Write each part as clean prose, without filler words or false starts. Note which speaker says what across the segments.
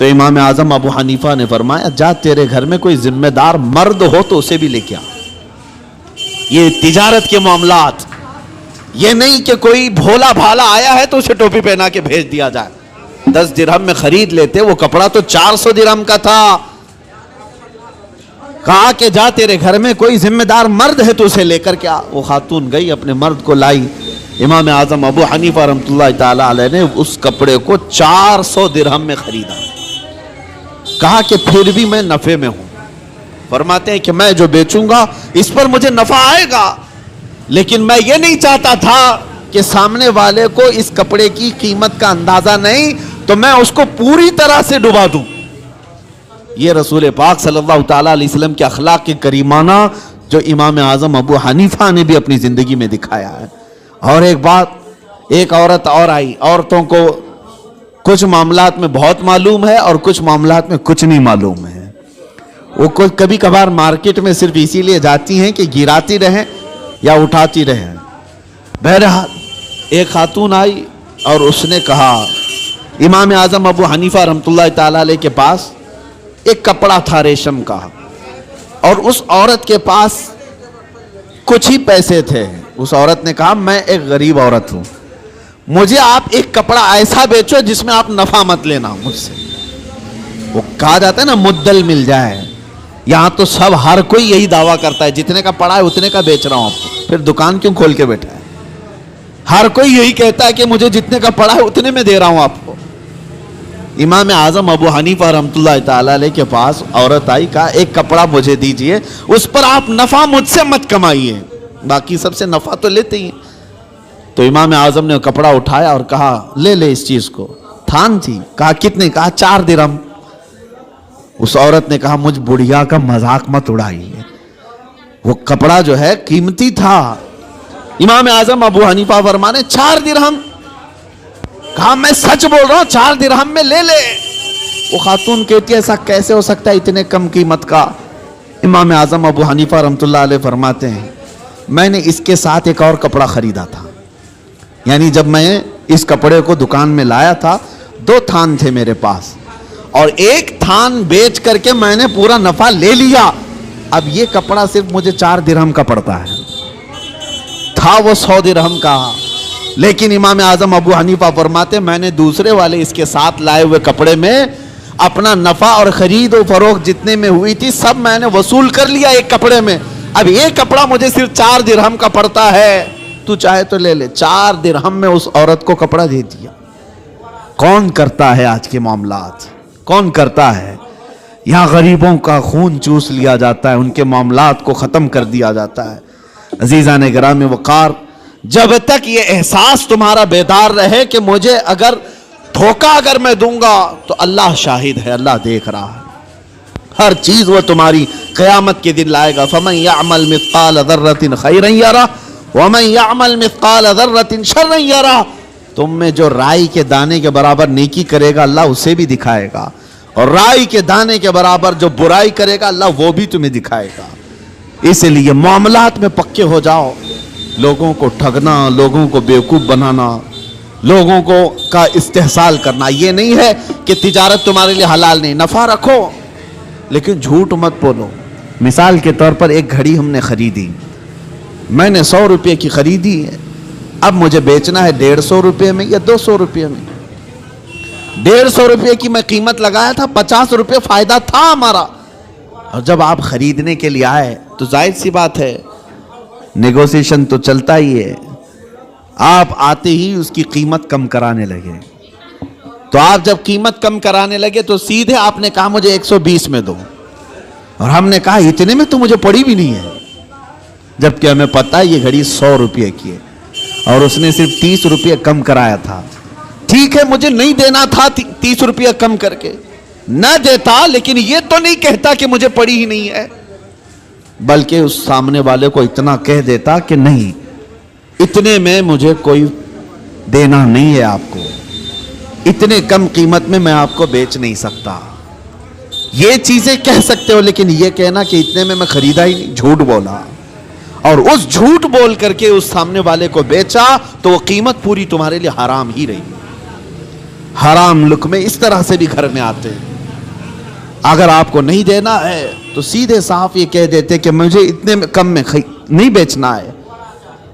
Speaker 1: تو امام اعظم ابو حنیفہ نے فرمایا جا تیرے گھر میں کوئی ذمہ دار مرد ہو تو اسے بھی لے کے آ. یہ تجارت کے معاملات، یہ نہیں کہ کوئی بھولا بھالا آیا ہے تو اسے ٹوپی پہنا کے بھیج دیا جائے. 10 درہم میں خرید لیتے، وہ کپڑا تو 400 درہم کا تھا. کہا کہ جا تیرے گھر میں کوئی ذمہ دار مرد ہے تو اسے لے کر کے آ. وہ خاتون گئی، اپنے مرد کو لائی. امام اعظم ابو حنیفہ رحمۃ اللہ تعالی علیہ نے اس کپڑے کو 400 درہم میں خریدا. کہا کہ پھر بھی میں نفع میں ہوں. فرماتے ہیں کہ میں جو بیچوں گا اس پر مجھے نفع آئے گا، لیکن میں یہ نہیں چاہتا تھا کہ سامنے والے کو اس کپڑے کی قیمت کا اندازہ نہیں تو میں اس کو پوری طرح سے ڈبا دوں. یہ رسول پاک صلی اللہ تعالیٰ علیہ وسلم کے اخلاق کے کریمانہ جو امام اعظم ابو حنیفہ نے بھی اپنی زندگی میں دکھایا ہے. اور ایک بات، ایک عورت اور آئی. عورتوں کو کچھ معاملات میں بہت معلوم ہے اور کچھ معاملات میں کچھ نہیں معلوم ہے. وہ کبھی کبھار مارکیٹ میں صرف اسی لیے جاتی ہیں کہ گراتی رہیں یا اٹھاتی رہیں. بہرحال ایک خاتون آئی اور اس نے کہا امام اعظم ابو حنیفہ رحمۃ اللہ تعالیٰ علیہ کے پاس ایک کپڑا تھا ریشم کا، اور اس عورت کے پاس کچھ ہی پیسے تھے. اس عورت نے کہا میں ایک غریب عورت ہوں، مجھے آپ ایک کپڑا ایسا بیچو جس میں آپ نفع مت لینا مجھ سے. وہ کہا جاتا ہے نا مدل مل جائے. یہاں تو سب ہر کوئی یہی دعویٰ کرتا ہے جتنے کا پڑا ہے اتنے کا بیچ رہا ہوں آپ کو، پھر دکان کیوں کھول کے بیٹھا ہے؟ ہر کوئی یہی کہتا ہے کہ مجھے جتنے کا پڑا ہے اتنے میں دے رہا ہوں آپ کو. امام اعظم ابو حنیفہ رحمۃ اللہ تعالیٰ علیہ کے پاس عورت آئی، کہا ایک کپڑا مجھے دیجئے، اس پر آپ نفع مجھ سے مت کمائیے، باقی سب سے نفع تو لیتے ہی. تو امام اعظم نے کپڑا اٹھایا اور کہا لے لے اس چیز کو. تھان تھی. کہا کتنے؟ کہا 4 درہم. اس عورت نے کہا مجھ بڑھیا کا مذاق مت اڑائیے، وہ کپڑا جو ہے قیمتی تھا. امام اعظم ابو حنیفہ فرمانے 4 درہم. کہا میں سچ بول رہا ہوں 4 درہم میں لے لے. وہ خاتون کہتی ہے ایسا کیسے ہو سکتا ہے اتنے کم قیمت کا؟ امام اعظم ابو حنیفہ رحمۃ اللہ علیہ فرماتے ہیں میں نے اس کے ساتھ ایک اور کپڑا خریدا تھا. یعنی جب میں اس کپڑے کو دکان میں لایا تھا 2 تھان تھے میرے پاس، اور ایک تھان بیچ کر کے میں نے پورا نفع لے لیا. اب یہ کپڑا صرف مجھے 4 درہم کا پڑتا ہے، تھا وہ 100 درہم کا. لیکن امام اعظم ابو حنیفہ فرماتے میں نے دوسرے والے اس کے ساتھ لائے ہوئے کپڑے میں اپنا نفع اور خرید و فروخت جتنے میں ہوئی تھی سب میں نے وصول کر لیا ایک کپڑے میں. اب ایک کپڑا مجھے صرف 4 درہم کا پڑتا ہے، تو چاہے تو لے لے. 4 درہم میں اس عورت کو کپڑا دے دیا. کون کرتا ہے آج کے معاملات؟ کون کرتا ہے؟ یہاں غریبوں کا خون چوس لیا جاتا ہے، ان کے معاملات کو ختم کر دیا جاتا ہے. عزیزان گرامی وقار، جب تک یہ احساس تمہارا بیدار رہے کہ مجھے اگر دھوکہ اگر میں دوں گا تو اللہ شاہد ہے، اللہ دیکھ رہا ہے، ہر چیز وہ تمہاری قیامت کے دن لائے گا. فَمَنْ يَعْمَلْ مِثْقَالَ ذَرَّةٍ خَيْرًا يَرَهُ وَمَنْ يَعْمَلْ مِثْقَالَ ذَرَّةٍ شَرًّا يَرَهُ. تم میں جو رائی کے دانے کے برابر نیکی کرے گا اللہ اسے بھی دکھائے گا، اور رائی کے دانے کے برابر جو برائی کرے گا اللہ وہ بھی تمہیں دکھائے گا. اس لیے معاملات میں پکے ہو جاؤ. لوگوں کو ٹھگنا، لوگوں کو بیوقوف بنانا، لوگوں کو کا استحصال کرنا یہ نہیں ہے کہ تجارت تمہارے لیے حلال نہیں. نفع رکھو لیکن جھوٹ مت بولو. مثال کے طور پر ایک گھڑی ہم نے خریدی، میں نے 100 روپے کی خریدی ہے، اب مجھے بیچنا ہے 150 روپے میں یا 200 روپے میں. 150 روپے کی میں قیمت لگایا تھا، 50 روپے فائدہ تھا ہمارا. اور جب آپ خریدنے کے لیے آئے تو ظاہر سی بات ہے نیگوسیشن تو چلتا ہی ہے. آپ آتے ہی اس کی قیمت کم کرانے لگے. تو آپ جب قیمت کم کرانے لگے تو سیدھے آپ نے کہا مجھے 120 میں دو، اور ہم نے کہا اتنے میں تو مجھے پڑی بھی نہیں ہے، جبکہ ہمیں پتہ ہے یہ گھڑی 100 روپے کی ہے اور اس نے صرف 30 روپے کم کرایا تھا. ٹھیک ہے مجھے نہیں دینا تھا 30 روپے کم کر کے، نہ دیتا، لیکن یہ تو نہیں کہتا کہ مجھے پڑی ہی نہیں ہے، بلکہ اس سامنے والے کو اتنا کہہ دیتا کہ نہیں اتنے میں مجھے کوئی دینا نہیں ہے آپ کو، اتنے کم قیمت میں میں آپ کو بیچ نہیں سکتا. یہ چیزیں کہہ سکتے ہو، لیکن یہ کہنا کہ اتنے میں خریدا ہی نہیں، جھوٹ بولا. اور اس جھوٹ بول کر کے اس سامنے والے کو بیچا تو وہ قیمت پوری تمہارے لیے حرام ہی رہی. حرام لقمے اس طرح سے بھی گھر میں آتے ہیں. اگر آپ کو نہیں دینا ہے تو سیدھے صاف یہ کہہ دیتے کہ مجھے اتنے کم میں نہیں بیچنا ہے.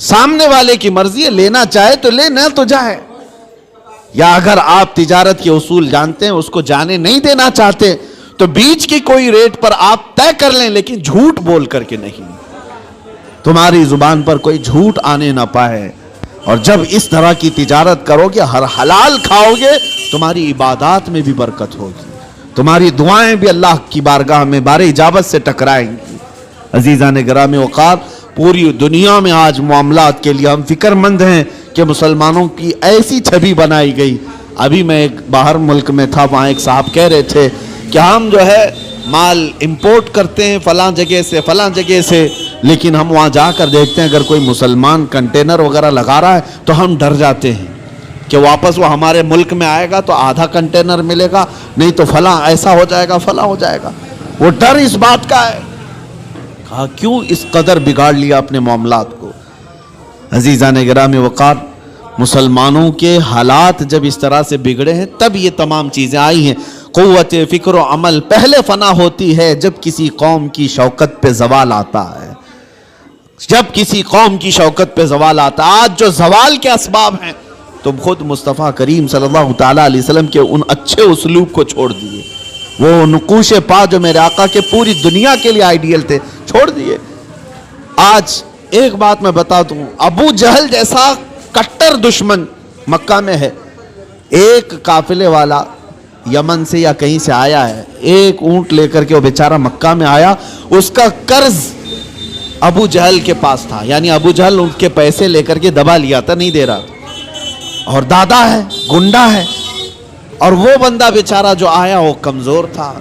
Speaker 1: سامنے والے کی مرضی ہے, لینا چاہے تو لے, نہ تو جائے. یا اگر آپ تجارت کے اصول جانتے ہیں, اس کو جانے نہیں دینا چاہتے, تو بیچ کی کوئی ریٹ پر آپ طے کر لیں, لیکن جھوٹ بول کر کے نہیں. تمہاری زبان پر کوئی جھوٹ آنے نہ پائے. اور جب اس طرح کی تجارت کرو گے, ہر حلال کھاؤ گے, تمہاری عبادات میں بھی برکت ہوگی, تمہاری دعائیں بھی اللہ کی بارگاہ میں بار اجابت سے ٹکرائیں گی. عزیزان گرامی وقار, پوری دنیا میں آج معاملات کے لیے ہم فکر مند ہیں کہ مسلمانوں کی ایسی چھبی بنائی گئی. ابھی میں ایک باہر ملک میں تھا, وہاں ایک صاحب کہہ رہے تھے کہ ہم جو ہے مال امپورٹ کرتے ہیں فلاں جگہ سے فلاں جگہ سے, لیکن ہم وہاں جا کر دیکھتے ہیں اگر کوئی مسلمان کنٹینر وغیرہ لگا رہا ہے تو ہم ڈر جاتے ہیں کہ واپس وہ ہمارے ملک میں آئے گا تو آدھا کنٹینر ملے گا, نہیں تو فلاں ایسا ہو جائے گا, فلاں ہو جائے گا. وہ ڈر اس بات کا ہے. کہا کیوں اس قدر بگاڑ لیا اپنے معاملات کو. عزیزان گرامی وقار, مسلمانوں کے حالات جب اس طرح سے بگڑے ہیں تب یہ تمام چیزیں آئی ہیں. قوت فکر و عمل پہلے فنا ہوتی ہے جب کسی قوم کی شوکت پہ زوال آتا ہے, جب کسی قوم کی شوکت پہ زوال آتا ہے. آج جو زوال کے اسباب ہیں, تم خود مصطفیٰ کریم صلی اللہ تعالیٰ علیہ وسلم کے ان اچھے اسلوب کو چھوڑ دیے, وہ نقوش پا جو میرے آقا کے پوری دنیا کے لیے آئیڈیل تھے, چھوڑ دیے. آج ایک بات میں بتا دوں, ابو جہل جیسا کٹر دشمن مکہ میں ہے. ایک قافلے والا یمن سے یا کہیں سے آیا ہے, ایک اونٹ لے کر کے وہ بیچارہ مکہ میں آیا, اس کا قرض ابو جہل کے پاس تھا, یعنی ابو جہل ان کے پیسے لے کر کے دبا لیا تھا, نہیں دے رہا تھا, اور دادا ہے, گنڈا ہے. اور وہ بندہ بیچارہ جو آیا وہ کمزور تھا,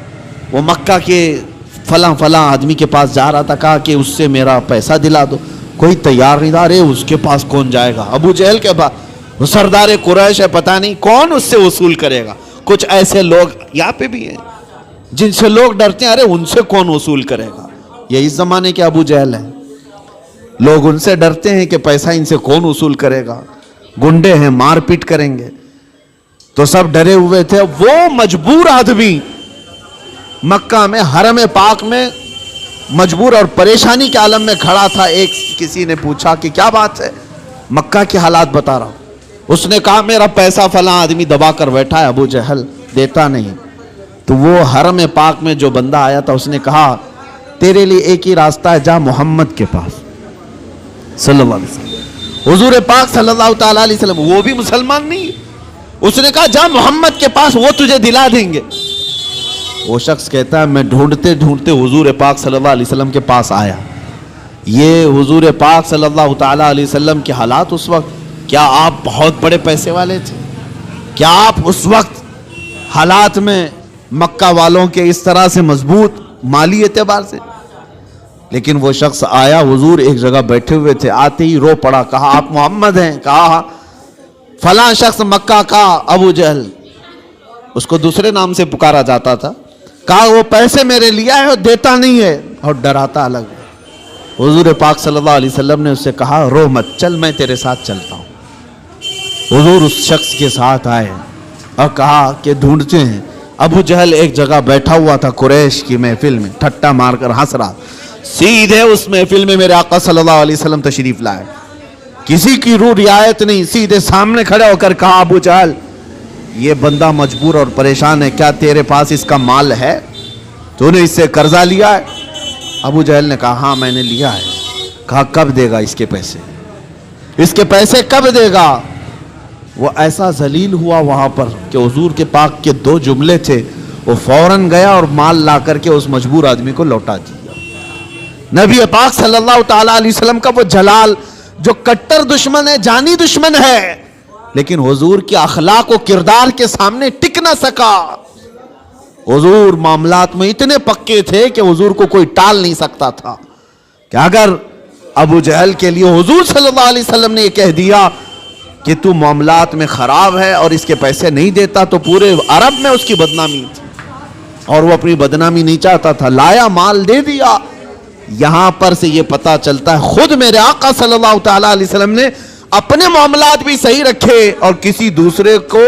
Speaker 1: وہ مکہ کے فلاں فلاں آدمی کے پاس جا رہا تھا, کہا کہ اس سے میرا پیسہ دلا دو, کوئی تیار نہیں تھا. ارے اس کے پاس کون جائے گا, ابو جہل کے پاس, وہ سردار قریش ہے, پتہ نہیں کون اس سے وصول کرے گا. کچھ ایسے لوگ یہاں پہ بھی ہیں جن سے لوگ ڈرتے ہیں, ارے ان سے کون وصول کرے گا. یہ اس زمانے کے ابو جہل ہیں, لوگ ان سے ڈرتے ہیں کہ پیسہ ان سے کون وصول کرے گا, گنڈے ہیں, مار پیٹ کریں گے. تو سب ڈرے ہوئے تھے. وہ مجبور آدمی مکہ میں حرم پاک میں مجبور اور پریشانی کے عالم میں کھڑا تھا. ایک کسی نے پوچھا کہ کیا بات ہے, مکہ کے حالات بتا رہا ہوں. اس نے کہا میرا پیسہ فلاں آدمی دبا کر بیٹھا ہے, ابو جہل دیتا نہیں. تو وہ حرم پاک میں جو بندہ آیا تھا, اس نے کہا تیرے لیے ایک ہی راستہ ہے, جا محمد کے پاس صلی اللہ علیہ وسلم. حضور پاک صلی اللہ تعالیٰ علیہ وسلم, وہ بھی مسلمان نہیں. اس نے کہا جا محمد کے پاس, وہ تجھے دلا دیں گے. وہ شخص کہتا ہے میں ڈھونڈتے ڈھونڈتے حضور پاک صلی اللہ علیہ وسلم کے پاس آیا. یہ حضور پاک صلی اللہ تعالیٰ علیہ وسلم کے حالات اس وقت, کیا آپ بہت بڑے پیسے والے تھے؟ کیا آپ اس وقت حالات میں مکہ والوں کے اس طرح سے مضبوط مالی اعتبار سے؟ لیکن وہ شخص آیا, حضور ایک جگہ بیٹھے ہوئے تھے, آتے ہی رو پڑا, کہا آپ محمد ہیں؟ کہا فلاں شخص مکہ کا ابو جہل, اس کو دوسرے نام سے پکارا جاتا تھا. کہا وہ پیسے میرے لیا ہے اور دیتا نہیں ہے, اور ڈراتا الگ. حضور پاک صلی اللہ علیہ وسلم نے اس سے کہا رو مت, چل میں تیرے ساتھ چلتا ہوں. حضور اس شخص کے ساتھ آئے اور کہا کہ ڈھونڈتے ہیں. ابو جہل ایک جگہ بیٹھا ہوا تھا قریش کی محفل میں, ٹھٹا مار کر ہنس رہا. سیدھے اس محفل میں میرے آقا صلی اللہ علیہ وسلم تشریف لائے, کسی کی روح رعایت نہیں, سیدھے سامنے کھڑے ہو کر کہا ابو جہل یہ بندہ مجبور اور پریشان ہے, کیا تیرے پاس اس کا مال ہے؟ تو نے اس سے قرضہ لیا ہے؟ ابو جہل نے کہا ہاں میں نے لیا ہے. کہا کب دے گا اس کے پیسے, اس کے پیسے کب دے گا؟ وہ ایسا ذلیل ہوا وہاں پر کہ حضور کے پاک کے 2 جملے تھے, وہ فوراً گیا اور مال لا کر کے اس مجبور آدمی کو لوٹا دیا. نبی پاک صلی اللہ تعالیٰ علیہ وسلم کا وہ جلال جو کٹر دشمن ہے, جانی دشمن ہے, لیکن حضور کے اخلاق و کردار کے سامنے ٹک نہ سکا. حضور معاملات میں اتنے پکے تھے کہ حضور کو کوئی ٹال نہیں سکتا تھا. کہ اگر ابو جہل کے لیے حضور صلی اللہ علیہ وسلم نے یہ کہہ دیا کہ تو معاملات میں خراب ہے اور اس کے پیسے نہیں دیتا, تو پورے عرب میں اس کی بدنامی تھی, اور وہ اپنی بدنامی نہیں چاہتا تھا. لایا, مال دے دیا. یہاں پر سے یہ پتا چلتا ہے خود میرے آقا صلی اللہ تعالیٰ علیہ وسلم نے اپنے معاملات بھی صحیح رکھے اور کسی دوسرے کو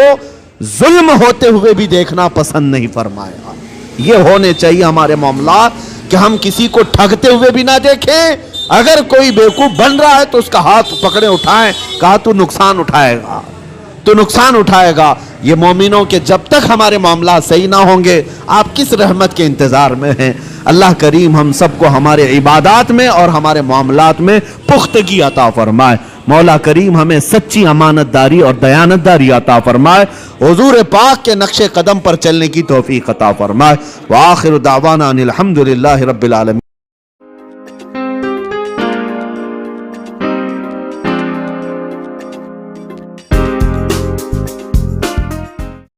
Speaker 1: ظلم ہوتے ہوئے بھی دیکھنا پسند نہیں فرمایا. یہ ہونے چاہیے ہمارے معاملات کہ ہم کسی کو ٹھگتے ہوئے بھی نہ دیکھیں. اگر کوئی بیوقوف بن رہا ہے تو اس کا ہاتھ پکڑے اٹھائیں, کہا تو نقصان اٹھائے گا, تو نقصان اٹھائے گا. یہ مومنوں کے جب تک ہمارے معاملات صحیح نہ ہوں گے آپ کس رحمت کے انتظار میں ہیں. اللہ کریم ہم سب کو ہمارے عبادات میں اور ہمارے معاملات میں پختگی عطا فرمائے. مولا کریم ہمیں سچی امانت داری اور دیانت داری عطا فرمائے. حضور پاک کے نقش قدم پر چلنے کی توفیق عطا فرمائے. وآخر دعوانا ان الحمدللہ رب العالمین.